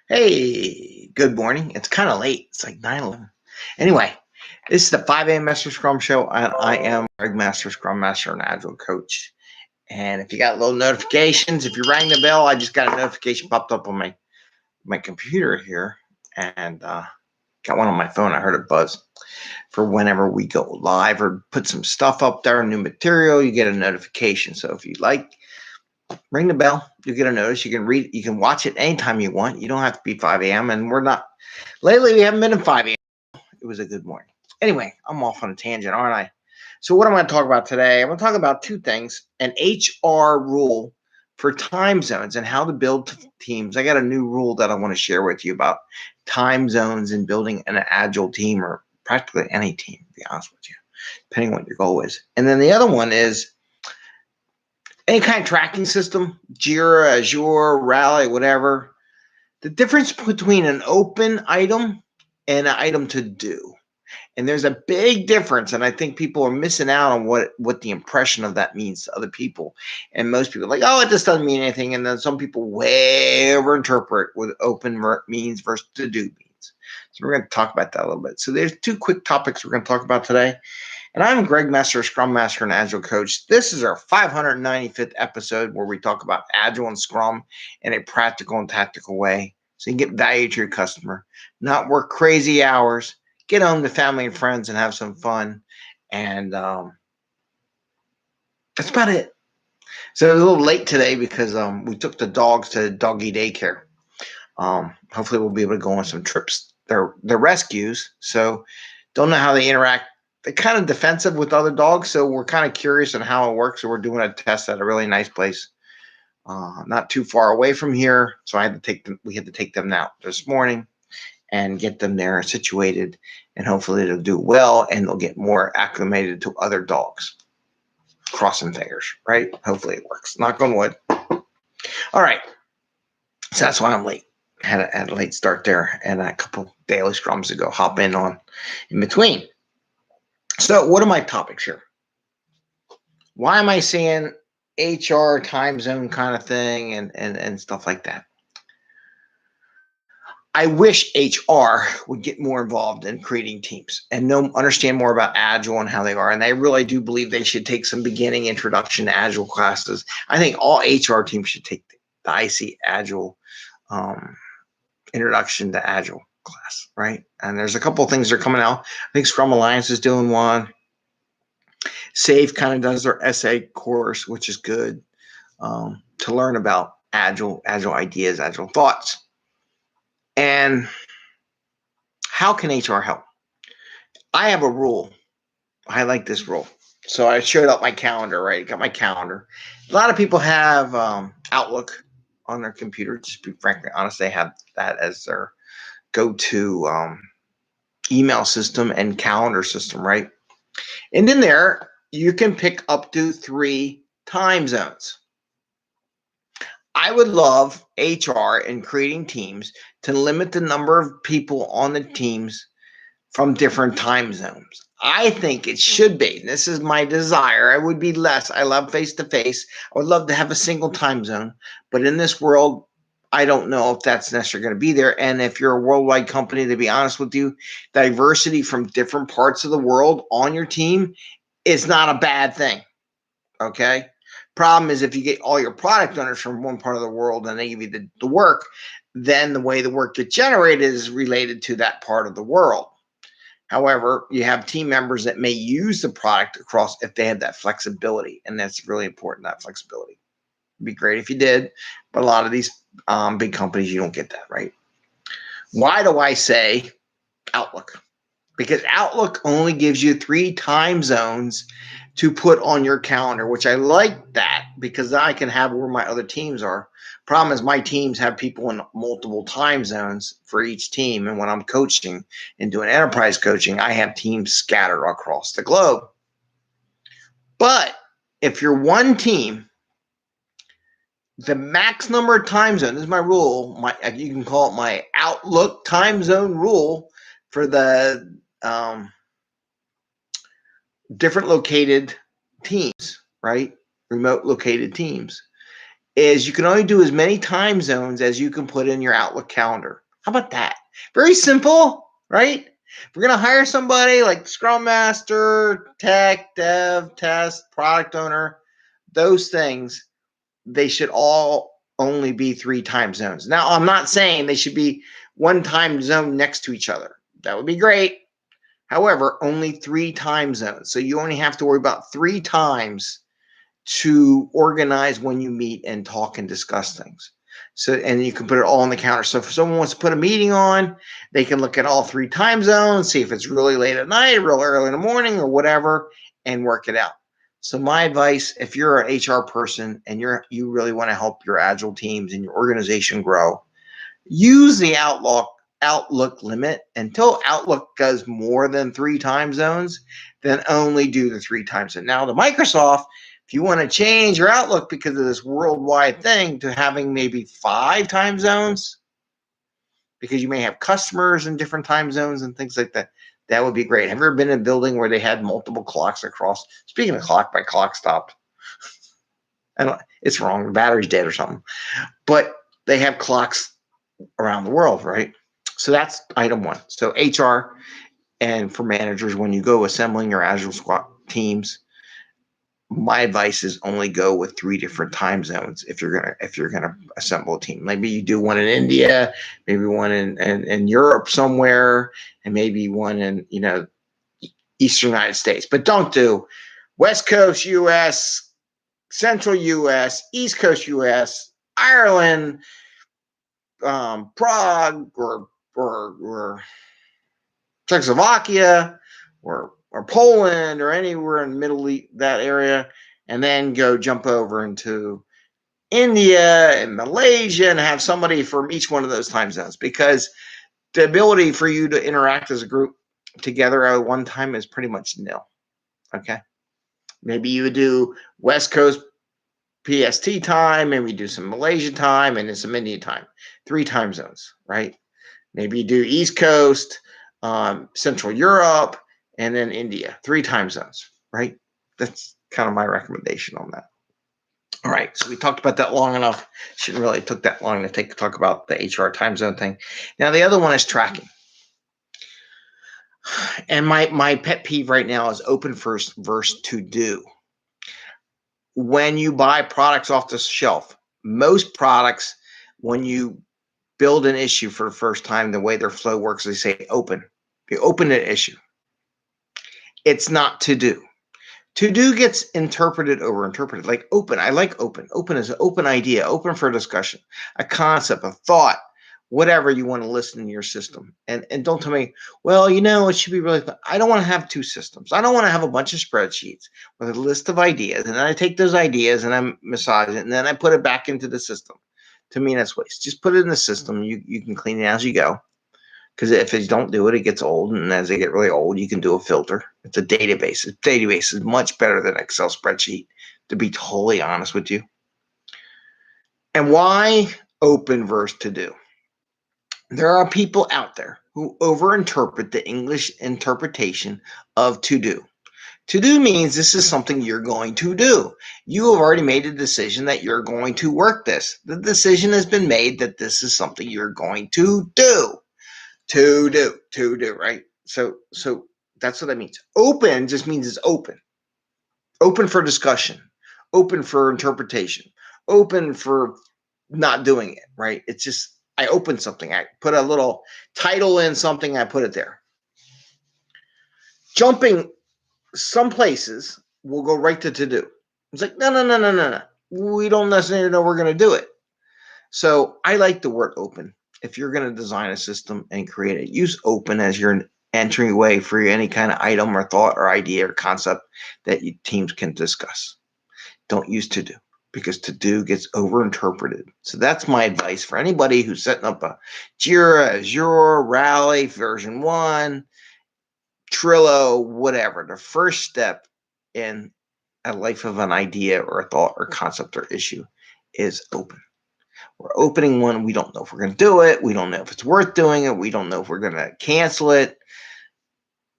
Hey, good morning. It's kind of late. It's like 9:11. Anyway, this is the 5 a.m. Mester Scrum Show, and I am Greg Mester, Scrum Master and Agile Coach. And if you got little notifications, if you rang the bell, I just got a notification popped up on my computer here, and got one on my phone. I heard it buzz for whenever we go live or put some stuff up there, new material. You get a notification. So if you like, ring the bell. You get a notice. You can read. You can watch it anytime you want. You don't have to be 5 a.m. And we're not. Lately, we haven't been at 5 a.m. It was a good morning. Anyway, I'm off on a tangent, aren't I? So what am I going to talk about today? I'm going to talk about two things: an HR rule for time zones and how to build teams. I got a new rule that I want to share with you about time zones and building an agile team, or practically any team, to be honest with you, depending on what your goal is. And then the other one is any kind of tracking system, Jira, Azure, Rally, whatever. The difference between an open item and an item to do. And there's a big difference, and I think people are missing out on what the impression of that means to other people. And most people are like, oh, it just doesn't mean anything. And then some people way overinterpret what open means versus to do means. So we're going to talk about that a little bit. So there's two quick topics we're going to talk about today. And I'm Greg Mester, Scrum Master and Agile Coach. This is our 595th episode where we talk about Agile and Scrum in a practical and tactical way, so you can get value to your customer, not work crazy hours, get home to family and friends and have some fun. And that's about it. So it was a little late today because we took the dogs to doggy daycare. Hopefully we'll be able to go on some trips. They're rescues, so don't know how they interact. They're kind of defensive with other dogs, so we're kind of curious on how it works. So we're doing a test at a really nice place, not too far away from here. So I had to take them. We had to take them out this morning and get them there situated, and hopefully they'll do well and they'll get more acclimated to other dogs. Crossing fingers, right? Hopefully it works. Knock on wood. All right. So that's why I'm late. Had a late start there and a couple daily scrums to go hop in on in between. So what are my topics here? Why am I saying HR time zone kind of thing and stuff like that? I wish HR would get more involved in creating teams and understand more about Agile and how they are. And I really do believe they should take some beginning introduction to Agile classes. I think all HR teams should take the IC Agile introduction to Agile class, right? And there's a couple of things that are coming out. I think Scrum Alliance is doing one. SAFe kind of does their essay course, which is good, to learn about Agile ideas, Agile thoughts. And how can HR help? I have a rule. I like this rule. So I showed up my calendar, right? I got my calendar. A lot of people have Outlook on their computer. Just to be frankly honest, they have that as their go-to email system and calendar system, right? And in there, you can pick up to 3 time zones. I would love HR in creating teams to limit the number of people on the teams from different time zones. I think it should be. This is my desire. I would be less. I love face-to-face. I would love to have a single time zone. But in this world, I don't know if that's necessarily going to be there. And if you're a worldwide company, to be honest with you, diversity from different parts of the world on your team is not a bad thing. Okay? Problem is if you get all your product owners from one part of the world and they give you the work, then the way the work gets generated is related to that part of the world. However, you have team members that may use the product across if they have that flexibility, and that's really important, that flexibility. It'd be great if you did, but a lot of these big companies, you don't get that, right? Why do I say Outlook? Because Outlook only gives you 3 time zones to put on your calendar, which I like that because I can have where my other teams are. Problem is my teams have people in multiple time zones for each team. And when I'm coaching and doing enterprise coaching, I have teams scattered across the globe. But if you're one team, the max number of time zones, this is my rule, you can call it my Outlook time zone rule for the different located teams, right? Remote located teams is you can only do as many time zones as you can put in your Outlook calendar. How about that? Very simple, right? If we're going to hire somebody like Scrum Master, Tech, Dev, Test, Product Owner, those things, they should all only be 3 time zones. Now, I'm not saying they should be one time zone next to each other. That would be great. However, only 3 time zones. So you only have to worry about 3 times to organize when you meet and talk and discuss things. So, and you can put it all on the counter. So if someone wants to put a meeting on, they can look at all 3 time zones, see if it's really late at night, real early in the morning, or whatever, and work it out. So my advice, if you're an HR person and you really want to help your Agile teams and your organization grow, use the Outlook limit until Outlook does more than 3 time zones, then only do the 3 time zones. Now, the Microsoft, if you want to change your Outlook because of this worldwide thing to having maybe 5 time zones, because you may have customers in different time zones and things like that, that would be great. Have you ever been in a building where they had multiple clocks across? Speaking of clock, my clock stopped. It's wrong. The battery's dead or something. But they have clocks around the world, right? So that's item 1. So HR and for managers, when you go assembling your Agile squad teams, my advice is only go with 3 different time zones if you're gonna assemble a team. Maybe you do one in India, maybe one in Europe somewhere, and maybe one in Eastern United States. But don't do West Coast US, Central US, East Coast US, Ireland, Prague, or Czechoslovakia, or Poland, or anywhere in the Middle East, that area, and then go jump over into India and Malaysia and have somebody from each one of those time zones, because the ability for you to interact as a group together at one time is pretty much nil. Okay. Maybe you would do West Coast PST time, maybe do some Malaysia time, and then some India time. 3 time zones, right? Maybe you do East Coast, Central Europe, and then India. 3 time zones, right? That's kind of my recommendation on that. All right, so we talked about that long enough. Shouldn't really took that long to talk about the HR time zone thing. Now the other one is tracking. And my pet peeve right now is open first versus ToDo. When you buy products off the shelf, most products, when you build an issue for the first time, the way their flow works, they say open. You open an issue. It's not ToDo. ToDo gets interpreted over interpreted. Like open, I like open. Open is an open idea, open for discussion, a concept, a thought, whatever you want to list in your system. And don't tell me, well, it should be really fun. I don't want to have 2 systems. I don't want to have a bunch of spreadsheets with a list of ideas, and then I take those ideas and I massage it, and then I put it back into the system. To me, that's waste. Just put it in the system. You can clean it as you go. Because if you don't do it, it gets old. And as they get really old, you can do a filter. It's a database. A database is much better than an Excel spreadsheet, to be totally honest with you. And why open versus ToDo? There are people out there who overinterpret the English interpretation of ToDo. ToDo means this is something you're going to do. You have already made a decision that you're going to work this. The decision has been made that this is something you're going to do. ToDo, right? So that's what that means. Open just means it's open. Open for discussion, open for interpretation, open for not doing it, right? It's just, I open something. I put a little title in something, I put it there. Jumping some places will go right to ToDo. It's like, no. We don't necessarily know we're going to do it. So I like the word open. If you're going to design a system and create it, use open as your entryway for any kind of item or thought or idea or concept that your teams can discuss. Don't use ToDo, because ToDo gets overinterpreted. So that's my advice for anybody who's setting up a Jira, Azure, Rally, version 1, Trello, whatever. The first step in a life of an idea or a thought or concept or issue is open. We're opening one. We don't know if we're going to do it. We don't know if it's worth doing it. We don't know if we're going to cancel it,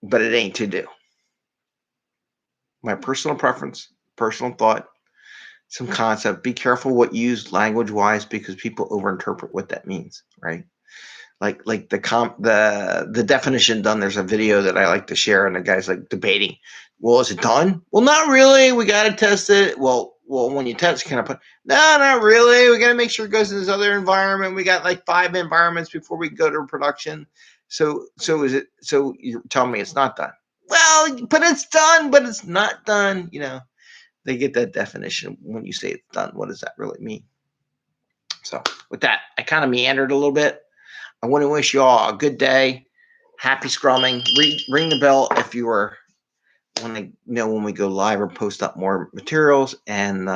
but it ain't ToDo. My personal preference, personal thought, some concept. Be careful what you use language wise because people overinterpret what that means, right? Like the definition done. There's a video that I like to share, and the guy's like debating. Well, is it done? Well, not really. We got to test it. Well, when you test, can I put? No, not really. We got to make sure it goes in this other environment. We got like 5 environments before we go to production. So is it? So you're telling me it's not done? Well, but it's done, but it's not done. They get that definition when you say it's done. What does that really mean? So with that, I kind of meandered a little bit. I want to wish you all a good day. Happy scrumming. Ring the bell if you want to know when we go live or post up more materials. And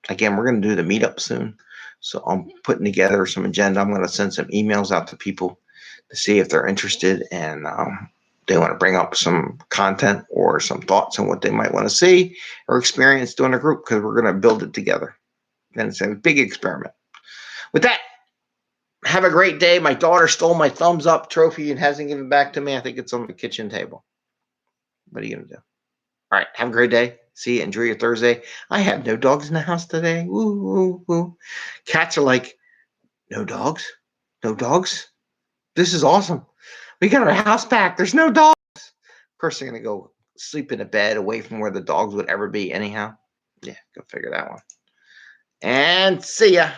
again, we're going to do the meetup soon. So I'm putting together some agenda. I'm going to send some emails out to people to see if they're interested and they want to bring up some content or some thoughts on what they might want to see or experience doing a group, because we're going to build it together. And it's a big experiment. With that, have a great day. My daughter stole my thumbs up trophy and hasn't given it back to me. I think it's on the kitchen table. What are you going to do? All right. Have a great day. See you. Enjoy your Thursday. I have no dogs in the house today. Woo, woo, woo. Cats are like, no dogs? No dogs? This is awesome. We got our house back. There's no dogs. Of course, they're going to go sleep in a bed away from where the dogs would ever be anyhow. Yeah, go figure that one. And see ya.